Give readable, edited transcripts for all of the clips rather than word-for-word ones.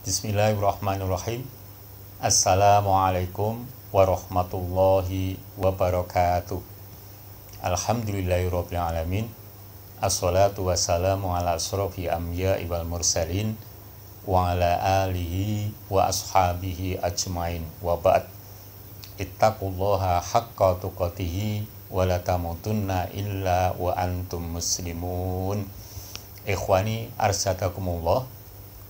Bismillahirrahmanirrahim. Assalamualaikum warahmatullahi wabarakatuh. Alhamdulillahirabbil alamin. Assalatu wassalamu ala asyrofil anbiya'i wal mursalin wa ala alihi wa ashabihi ajmain wa ba'd. Ittaqullaha haqqa tuqatih wa la tamutunna illa wa antum muslimun. Ikhwani arsadakumullah.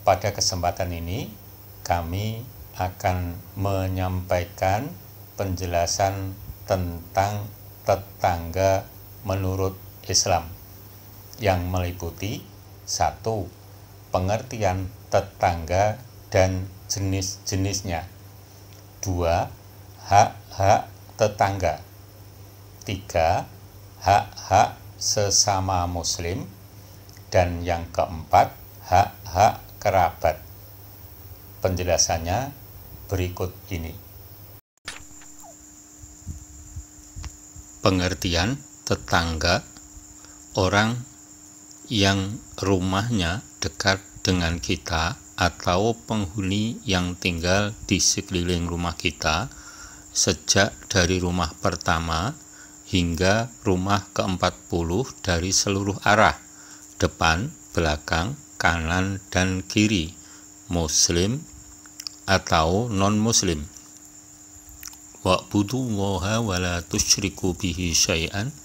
Pada kesempatan ini kami akan menyampaikan penjelasan tentang tetangga menurut Islam yang meliputi 1. Pengertian tetangga dan jenis-jenisnya. 2. Hak-hak tetangga. 3. Hak-hak sesama muslim. Dan yang keempat, hak-hak kerabat. Penjelasannya berikut ini. Pengertian tetangga: orang yang rumahnya dekat dengan kita atau penghuni yang tinggal di sekeliling rumah kita sejak dari rumah pertama hingga rumah ke-40 dari seluruh arah, depan, belakang, kanan dan kiri, muslim atau non-muslim. Wa'budullaha wa la tusyriku bihi syai'an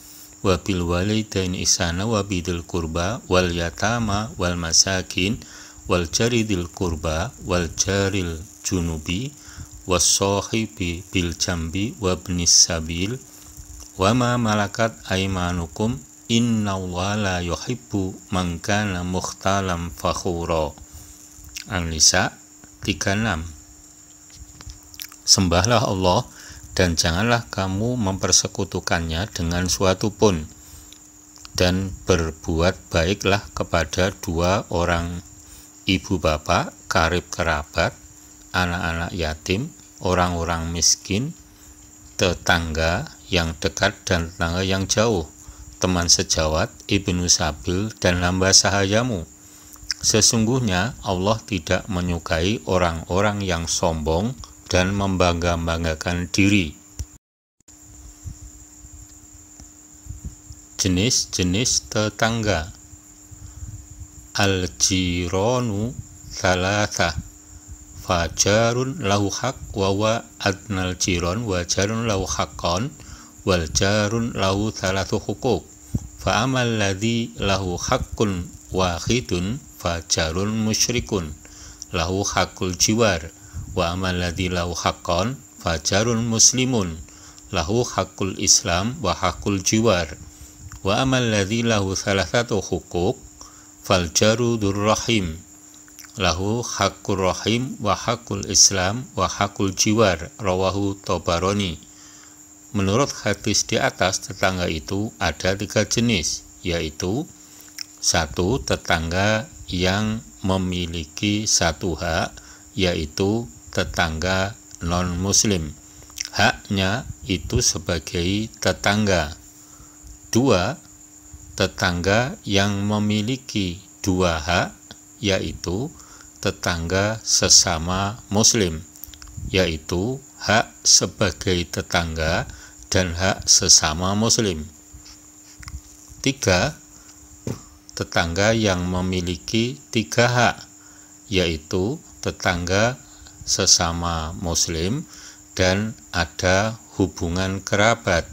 wa bil walidaini ihsana wa bidil qurba wal yatama wal masakin wal jaridil qurba wal jaril junubi was sahibi bil jambi wa ibnis sabil wa ma malakat aymanukum innallaha la yuhibbu man kana mukhtalan fakhura. An-Nisa 36. Sembahlah Allah dan janganlah kamu mempersekutukannya dengan suatu pun, dan berbuat baiklah kepada dua orang ibu bapak, karib kerabat, anak-anak yatim, orang-orang miskin, tetangga yang dekat dan tetangga yang jauh, teman sejawat, ibnu sabil, dan hamba sahayamu. Sesungguhnya Allah tidak menyukai orang-orang yang sombong dan membangga-banggakan diri. Jenis-jenis tetangga. Al-jiranu thalatha, fajarun lahu haq wa wa adnal jiron wa jarun lahu haqqan wal jarun lahu thalathu huquq. Fa amal ladzi lahu haqqun wahidun fajarun musyrikun lahu haqqul jiwar wa amal ladzi lahu haqqan fajarun muslimun lahu haqqul islam wa haqqul jiwar wa amal ladzi lahu thalathatu huquq fal jaru durrahim lahu haqqur rahim wa haqqul islam wa haqqul jiwar. Rawahu Tabarani. Menurut hadis di atas, tetangga itu ada 3 jenis, yaitu 1. Tetangga yang memiliki 1 hak, yaitu tetangga non-muslim. Haknya itu sebagai tetangga. 2. Tetangga yang memiliki 2 hak, yaitu tetangga sesama muslim, yaitu hak sebagai tetangga dan hak sesama muslim. 3. Tetangga yang memiliki 3 hak, yaitu tetangga sesama muslim dan ada hubungan kerabat,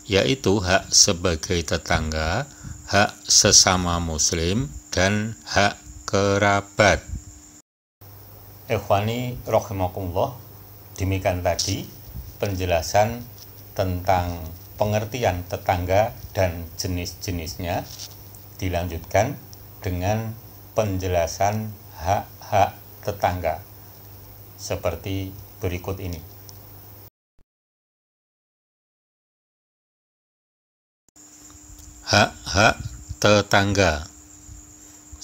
yaitu hak sebagai tetangga, hak sesama muslim, dan hak kerabat. Ikhwani rahimakumullah, demikian tadi penjelasan tentang pengertian tetangga dan jenis-jenisnya. Dilanjutkan dengan penjelasan hak-hak tetangga seperti berikut ini. Hak-hak tetangga.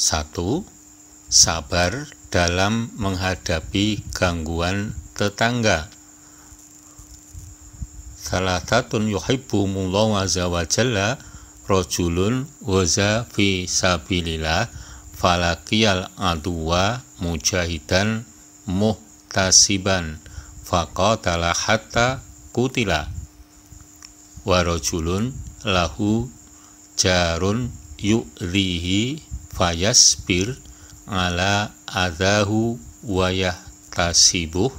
1. Sabar dalam menghadapi gangguan tetangga. Salatatun yuhibbumullahu azza wa jalla rajulun waza fi sabilillah falaqiyal aduwa mujahidan muhtasiban faqatala hatta kutila. Wa rajulun lahu jarun yu'dhihi fayasbir ala adahu wa yahtasibuh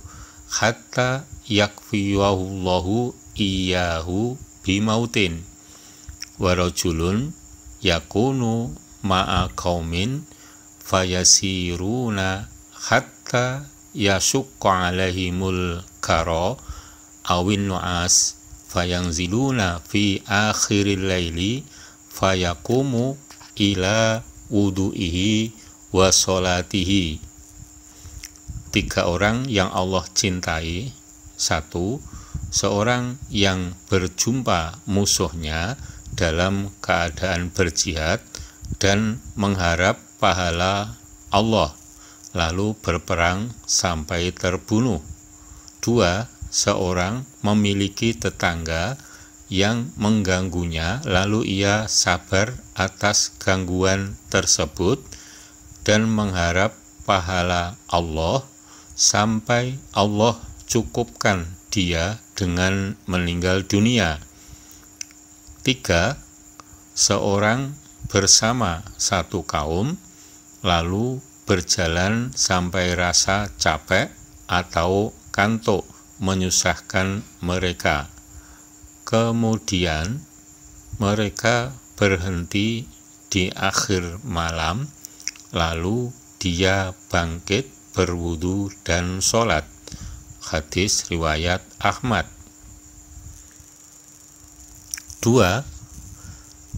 hatta yakfiyahullahu iyahu bimautin. Wa rajulun yakunu ma'a qaumin fayasiruna hatta yasukka alaihimul karo awin nu'as fayanziluna fi akhiril laili fayakumu ila wudu'ihi wa sholatihi. 3 orang yang Allah cintai. 1. Seorang yang berjumpa musuhnya dalam keadaan berjihad dan mengharap pahala Allah, lalu berperang sampai terbunuh. 2. Seorang memiliki tetangga yang mengganggunya, lalu ia sabar atas gangguan tersebut dan mengharap pahala Allah sampai Allah cukupkan dia dengan meninggal dunia. 3. Seorang bersama satu kaum, lalu berjalan sampai rasa capek atau kantuk menyusahkan mereka. Kemudian mereka berhenti di akhir malam, lalu dia bangkit berwudu dan sholat. Hadis riwayat Ahmad. 2.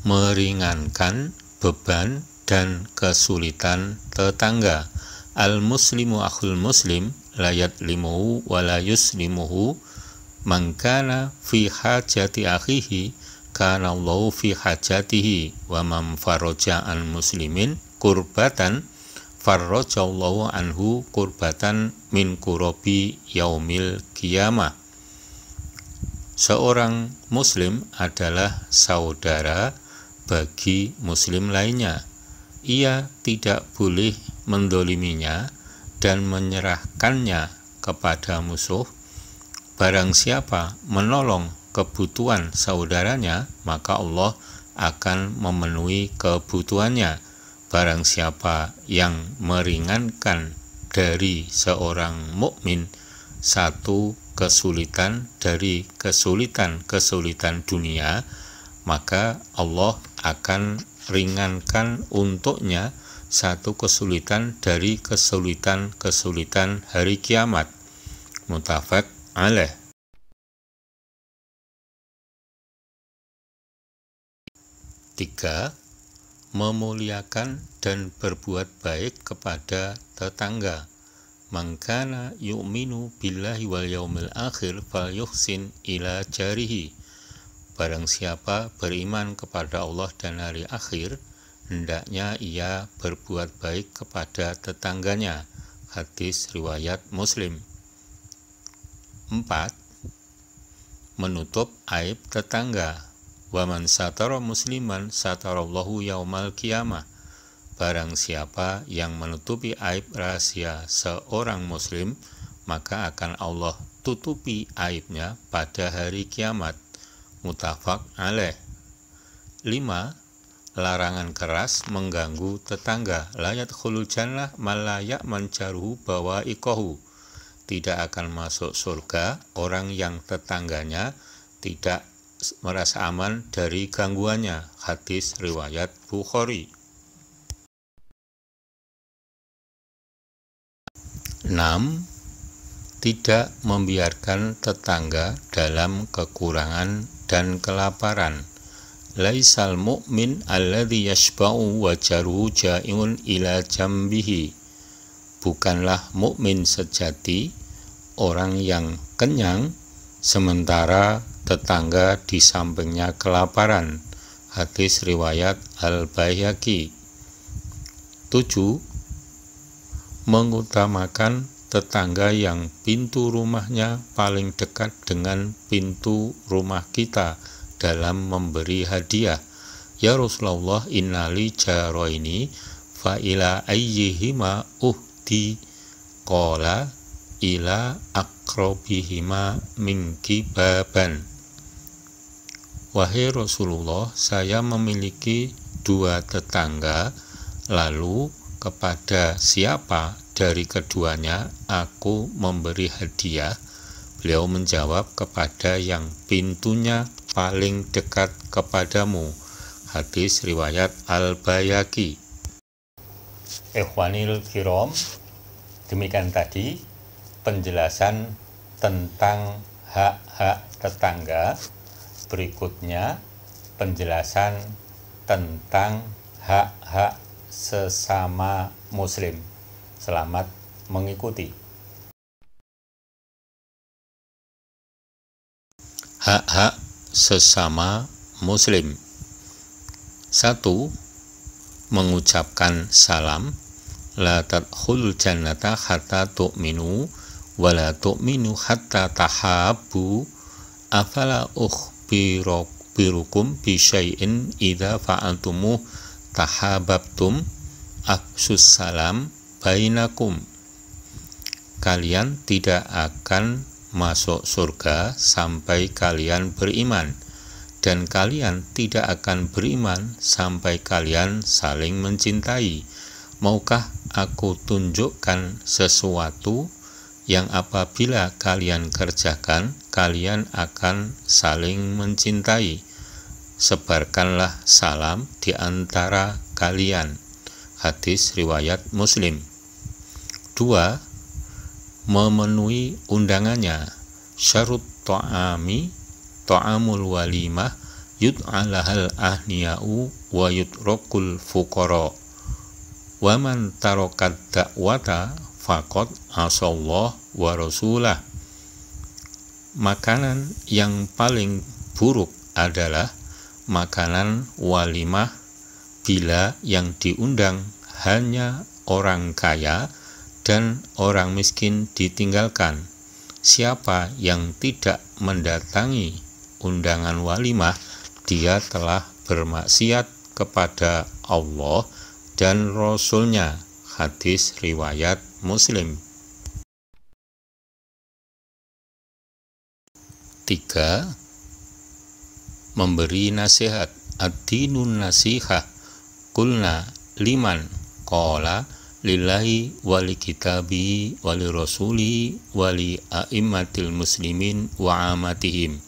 Meringankan beban dan kesulitan tetangga. Al-muslimu akhul muslim la yadlimuhu wa la yuslimuhu man kana fi hajati akhihi kana Allahu fi hajatihi wa man faraja an muslimin kurbatan farrajallahu anhu kurbatan min kurabi yaumil qiyamah. Seorang muslim adalah saudara bagi muslim lainnya. Ia tidak boleh mendoliminya dan menyerahkannya kepada musuh. Barang siapa menolong kebutuhan saudaranya, maka Allah akan memenuhi kebutuhannya. Barang siapa yang meringankan dari seorang mukmin satu kesulitan dari kesulitan-kesulitan dunia, maka Allah akan ringankan untuknya satu kesulitan dari kesulitan-kesulitan hari kiamat. Muttafaq alaih. 3. Memuliakan dan berbuat baik kepada tetangga. Man kana yu'minu billahi wal yaumil akhir falyuhsin ila jarihi. Barang siapa beriman kepada Allah dan hari akhir, hendaknya ia berbuat baik kepada tetangganya. Hadis riwayat Muslim. 4. Menutup aib tetangga. Wa man satara musliman satarallahu yaumal qiyamah. Barang siapa yang menutupi aib rahasia seorang muslim, maka akan Allah tutupi aibnya pada hari kiamat. Muttafaq alaih. 5. Larangan keras mengganggu tetangga. La yadkhulul jannah man la ya'man jaruhu bawa'iqahu. Tidak akan masuk surga orang yang tetangganya tidak merasa aman dari gangguannya. Hadis riwayat Bukhari. 6. Tidak membiarkan tetangga dalam kekurangan dan kelaparan. Laisal mu'min alladhi yashba'u wa jaruhu ja'iun ila jambihi. Bukanlah mukmin sejati orang yang kenyang sementara tetangga di sampingnya kelaparan. Hadis riwayat Al-Baihaqi. 7. Mengutamakan tetangga yang pintu rumahnya paling dekat dengan pintu rumah kita dalam memberi hadiah. Ya Rasulullah, innali jaroini fa ila ayyihima uhdi qala ila aqrabihima minki baban. Wahai Rasulullah, saya memiliki dua tetangga, lalu kepada siapa dari keduanya aku memberi hadiah? Beliau menjawab, kepada yang pintunya paling dekat kepadamu. Hadis riwayat Al-Bayhaqi. Ikhwanil kiram, demikian tadi penjelasan tentang hak-hak tetangga. Berikutnya penjelasan tentang hak-hak sesama muslim. Selamat mengikuti. Hak-hak sesama muslim. 1. Mengucapkan salam. La tadkhulul jannata hatta tu'minu wa la tu'minu hatta tahabbu. Afala ukhbirukum bi syai'in idza fa'altumuh tahabbtum afsus salam bainakum. Kalian tidak akan masuk surga sampai kalian beriman, dan kalian tidak akan beriman sampai kalian saling mencintai. Maukah aku tunjukkan sesuatu yang apabila kalian kerjakan, kalian akan saling mencintai? Sebarkanlah salam di antara kalian. Hadis riwayat Muslim. 2. Memenuhi undangannya. Syarut ta'amul walimah yud'alahal ahniya'u wa yudrokul fuqara. Wa man tarokat da'wata faqad asallah wa rasulah. Makanan yang paling buruk adalah makanan walimah bila yang diundang hanya orang kaya dan orang miskin ditinggalkan. Siapa yang tidak mendatangi undangan walimah, dia telah bermaksiat kepada Allah dan Rasul-Nya. Hadis riwayat Muslim. 3. Memberi nasihat. Ad-dinun nasihah. Qulna liman? Qala lillahi wali kitabi wali rasuli wali a'immatil muslimin wa amatihim.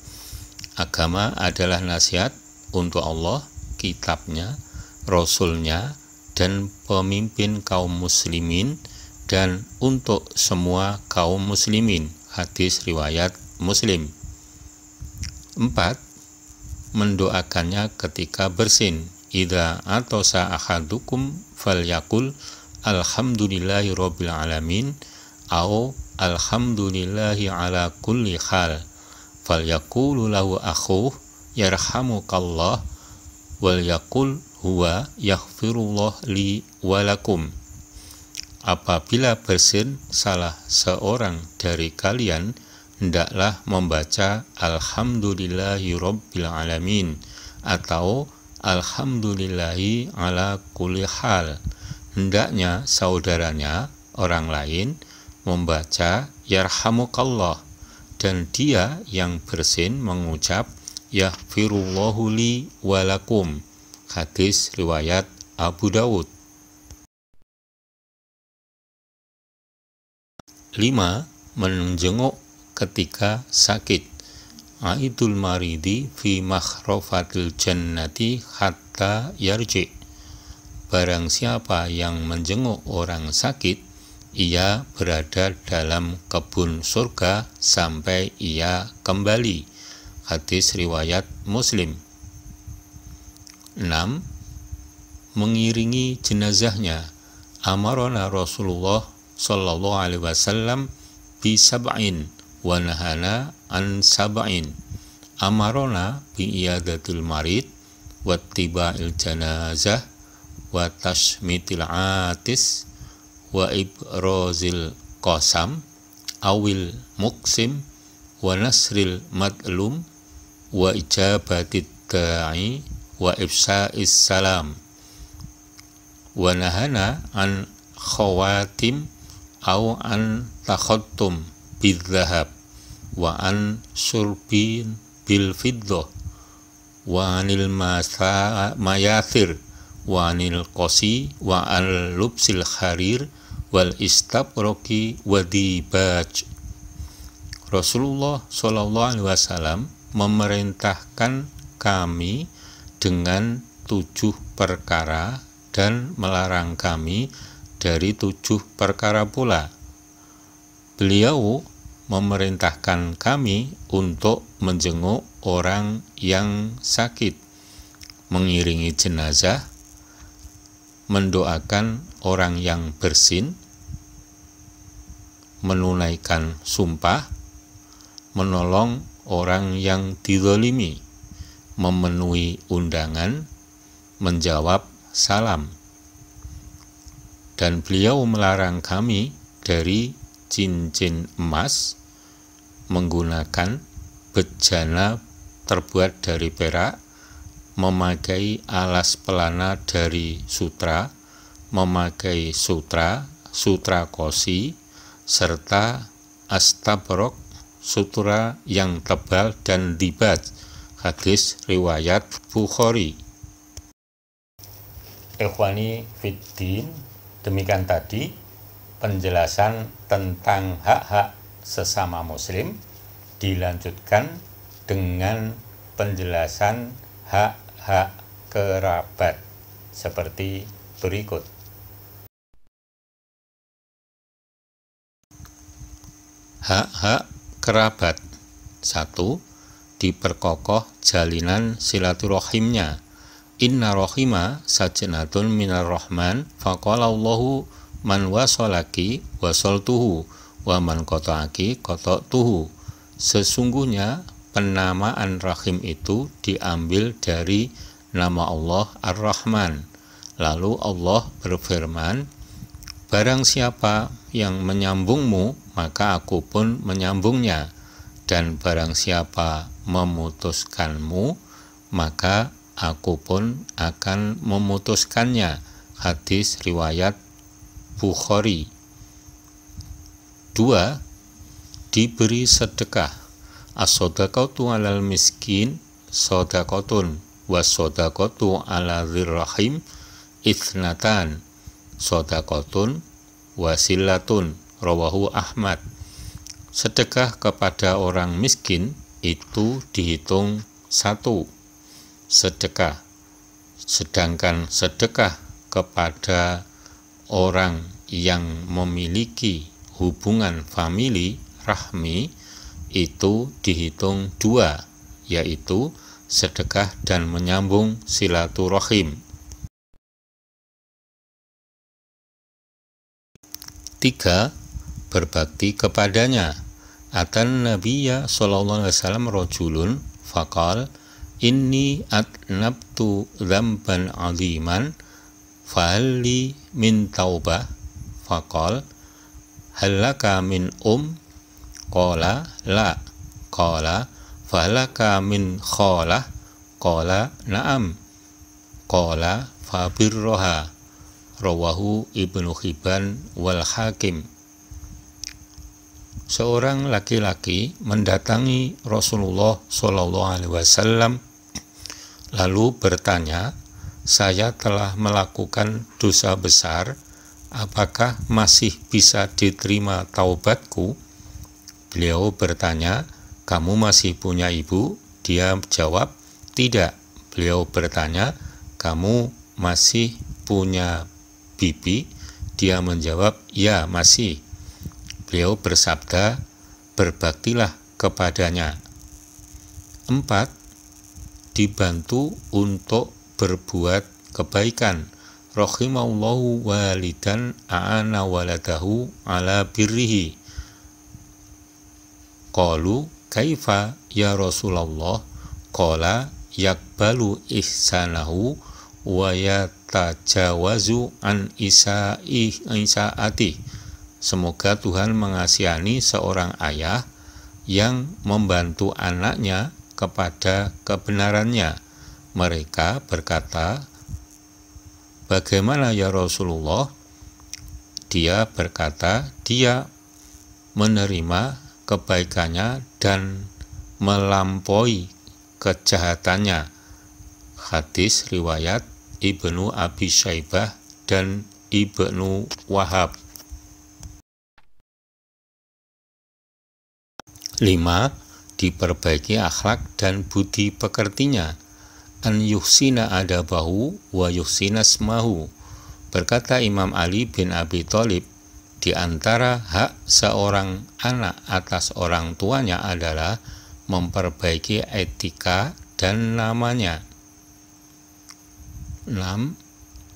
Agama adalah nasihat untuk Allah, kitabnya, rasulnya, dan pemimpin kaum muslimin, dan untuk semua kaum muslimin. Hadis riwayat Muslim. 4. Mendoakannya ketika bersin. Idza atasa ahadukum falyakul alhamdulillahi rabbil alamin au alhamdulillahi ala kulli hal. Falyakulu lahu akhuh yarhamukallah wal yakul huwa yaghfirullah li walakum. Apabila bersin salah seorang dari kalian, hendaklah membaca alhamdulillahi rabbil alamin atau alhamdulillahi ala kulli hal. Hendaknya saudaranya orang lain membaca yarhamukallah, dan dia yang bersin mengucap yaghfirullahu li walakum. Hadis riwayat Abu Dawud. 5. Menjenguk ketika sakit. Aidul maridi fi makhrafatil jannati hatta yarji. Barang siapa yang menjenguk orang sakit, ia berada dalam kebun surga sampai ia kembali. Hadis riwayat Muslim. 6. Mengiringi jenazahnya. Amarona Rasulullah sallallahu alaihi wasallam bi sab'in wa nahana an sab'in. Amarona bi iyadatul marid wa tiba'il janazah wa tashmitil atis wa ibrazil qasam awil muqsim wa nasril madlum wa ijabatit da'i wa ifsa'is salam. wa nahana an khawatim au an takhattum bidzahab wa an surbin bil fiddah wa anil mayathir wa anil qosi wa al lubsil kharir wal istabroki wa dibaj. Rasulullah Shallallahu Alaihi Wasallam memerintahkan kami dengan 7 perkara dan melarang kami dari 7 perkara pula. Beliau memerintahkan kami untuk menjenguk orang yang sakit, mengiringi jenazah, mendoakan orang yang bersin, menunaikan sumpah, menolong orang yang dizalimi, memenuhi undangan, menjawab salam. Dan beliau melarang kami dari cincin emas, menggunakan bejana terbuat dari perak, memakai alas pelana dari sutra, memakai sutra kosi, serta astabrok, sutra yang tebal, dan dibat. Hadis riwayat Bukhari. Ikhwani fiddin, demikian tadi penjelasan tentang hak-hak sesama muslim. Dilanjutkan dengan penjelasan hak-hak kerabat seperti berikut. Hak-hak kerabat. 1. Diperkokoh jalinan silaturahimnya. Inna rohima sajnatun minar rahman faqala Allahu man wasolaki wasoltuhu wa man qata'aki qata'tuhu. Sesungguhnya penamaan rahim itu diambil dari nama Allah Ar-Rahman. Lalu Allah berfirman, barang siapa yang menyambungmu, maka aku pun menyambungnya, dan barang siapa memutuskanmu, maka aku pun akan memutuskannya. Hadis riwayat Bukhari. 2. Diberi sedekah. As-sodaqatu alal miskin sodaqatun was-sodaqatu ala dzirrahim ithnatan sodaqatun wasilatun. Rawahu Ahmad. Sedekah kepada orang miskin itu dihitung 1 sedekah, sedangkan sedekah kepada orang yang memiliki hubungan famili rahmi itu dihitung 2, yaitu sedekah dan menyambung silaturahim. 3. Berbakti kepadanya. Atan Nabiyya sallallahu alaihi wasallam rajulun faqal inni atnabtu dzamban aziman fahalli min taubah faqal halaka min qala la qala fahalaka min khalah qala na'am qala fabirroha. Rawahu Ibnu Hibban wal Hakim. Seorang laki-laki mendatangi Rasulullah Shallallahu Alaihi Wasallam lalu bertanya, saya telah melakukan dosa besar, apakah masih bisa diterima taubatku? Beliau bertanya, kamu masih punya ibu? Dia jawab, tidak. Beliau bertanya, kamu masih punya bibi? Dia menjawab, ya masih. Beliau bersabda, berbaktilah kepadanya. 4. Dibantu untuk berbuat kebaikan. Rahimallahu walidan a'ana waladahu ala birrihi. Qalu kaifa ya Rasulullah? Qala yakbalu ihsanahu wa yatajawazu an isaati. Semoga Tuhan mengasihani seorang ayah yang membantu anaknya kepada kebenarannya. Mereka berkata, bagaimana ya Rasulullah? Dia berkata, dia menerima kebaikannya dan melampaui kejahatannya. Hadis riwayat Ibnu Abi Syaibah dan Ibnu Wahab. 5. Diperbaiki akhlak dan budi pekertinya. An yuhsina adabahu wa yuhsina smahu. Berkata Imam Ali bin Abi Thalib, di antara hak seorang anak atas orang tuanya adalah memperbaiki etika dan namanya. 6.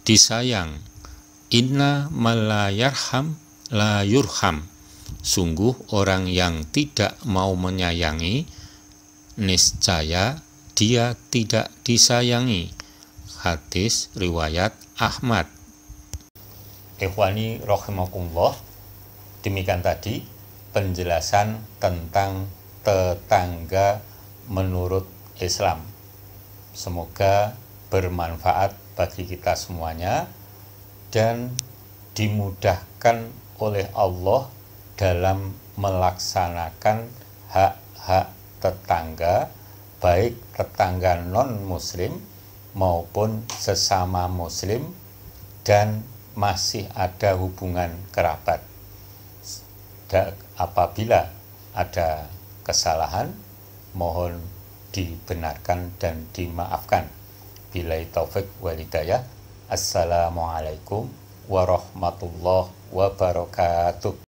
Disayang. Inna malayarham la yurham. Sungguh orang yang tidak mau menyayangi, niscaya dia tidak disayangi. Hadis riwayat Ahmad. Ikhwani rahimakumullah, demikian tadi penjelasan tentang tetangga menurut Islam. Semoga bermanfaat bagi kita semuanya dan dimudahkan oleh Allah dalam melaksanakan hak-hak tetangga, baik tetangga non-muslim maupun sesama muslim, dan masih ada hubungan kerabat. Apabila ada kesalahan, mohon dibenarkan dan dimaafkan. Billahi taufik wal hidayah. Assalamualaikum warahmatullahi wabarakatuh.